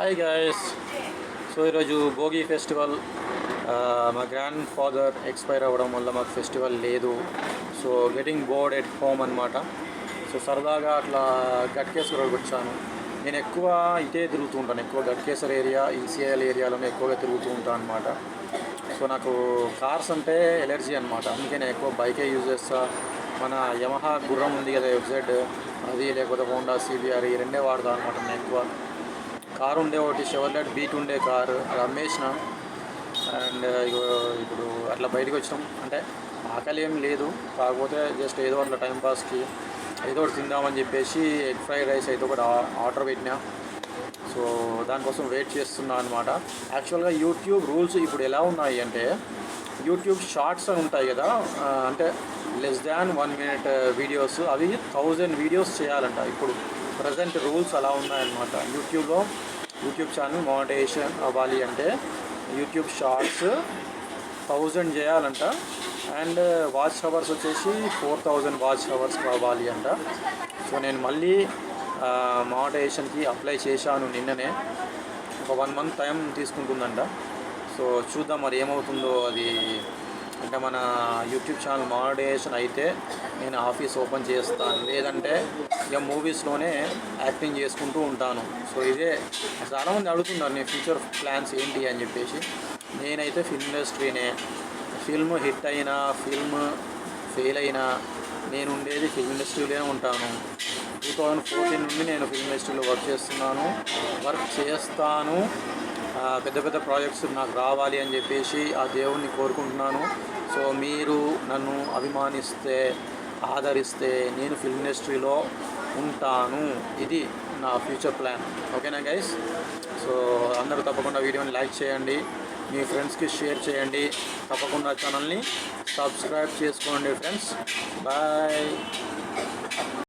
Hi guys. So ఈరోజు Bhogi festival. మా grand father expire అవ్వడం వల్ల మాకు ఫెస్టివల్ లేదు. So getting bored at home అనమాట. సో సరదాగా అట్లా గట్కేశ్వర్ వచ్చాను. నేను ఎక్కువ ఇటే తిరుగుతూ ఉంటాను. ఎక్కువ గట్కేశ్వర్ ఏరియా, ఈసీఐఎల్ ఏరియాలోనే ఎక్కువగా తిరుగుతూ ఉంటాను అనమాట. సో నాకు కార్స్ అంటే ఎలర్జీ అనమాట. అందుకే నేను ఎక్కువ బైకే యూజ్ చేస్తా. మన యమహా గుర్రం ఉంది కదా, ఎఫ్జెడ్, అది లేకపోతే హోండా సిబిఆర్, ఈ రెండే వాడతాను అనమాట. నేను ఎక్కువ కారు ఉండే ఒకటి షెవర్లెట్ బీట్ ఉండే కారు, అది అమ్మేసిన. అండ్ ఇప్పుడు అట్లా బయటకు వచ్చినాం. అంటే ఆకలి ఏం లేదు, కాకపోతే జస్ట్ ఏదో అట్లా టైంపాస్కి ఏదో ఒకటి తిందామని చెప్పేసి ఎగ్ ఫ్రైడ్ రైస్ అయితే ఒకటి ఆర్డర్ పెట్టినా. సో దానికోసం వెయిట్ చేస్తున్నా అనమాట. యాక్చువల్గా యూట్యూబ్ రూల్స్ ఇప్పుడు ఎలా ఉన్నాయి అంటే, యూట్యూబ్ షార్ట్స్ అని ఉంటాయి కదా, అంటే లెస్ దాన్ 1 minute వీడియోస్, అవి 1000 వీడియోస్ చేయాలంట. ఇప్పుడు ప్రజెంట్ రూల్స్ అలా ఉన్నాయన్నమాట. యూట్యూబ్ ఛానల్ మానిటైజేషన్ అవ్వాలి అంటే యూట్యూబ్ షార్ట్స్ 1000 చేయాలంట. అండ్ వాచ్ అవర్స్ వచ్చేసి 4000 వాచ్ అవర్స్ కావాలి అంట. సో నేను మళ్ళీ మానిటైజేషన్కి అప్లై చేశాను నిన్ననే. ఒక 1 month టైం తీసుకుంటుందంట. సో చూద్దాం మరి ఏమవుతుందో అది. అంటే మన యూట్యూబ్ ఛానల్ మానిటైజేషన్ అయితే నేను ఆఫీస్ ఓపెన్ చేస్తాను, లేదంటే ఇక మూవీస్లోనే యాక్టింగ్ చేసుకుంటూ ఉంటాను. సో ఇదే చాలామంది అడుగుతున్నారు నేను ఫ్యూచర్ ప్లాన్స్ ఏంటి అని చెప్పేసి. నేనైతే ఫిల్మ్ ఇండస్ట్రీనే. ఫిల్మ్ హిట్ అయినా, ఫిల్మ్ ఫెయిల్ అయినా, నేను ఉండేది ఫిల్మ్ ఇండస్ట్రీలోనే ఉంటాను. 2014 నుండి నేను ఫిల్మ్ ఇండస్ట్రీలో వర్క్ చేస్తాను. పెద్ద పెద్ద ప్రాజెక్ట్స్ నాకు రావాలి అని చెప్పేసి ఆ దేవుణ్ణి కోరుకుంటున్నాను. సో మీరు నన్ను అభిమానిస్తే, ఆదరిస్తే నేను ఫిల్మ్ ఇండస్ట్రీలో ఉంటాను. ఇది నా ఫ్యూచర్ ప్లాన్. ఓకేనా గైస్? సో అందరూ తప్పకుండా వీడియోని లైక్ చేయండి, మీ ఫ్రెండ్స్కి షేర్ చేయండి, తప్పకుండా ఛానల్ని సబ్స్క్రైబ్ చేసుకోండి ఫ్రెండ్స్. బాయ్.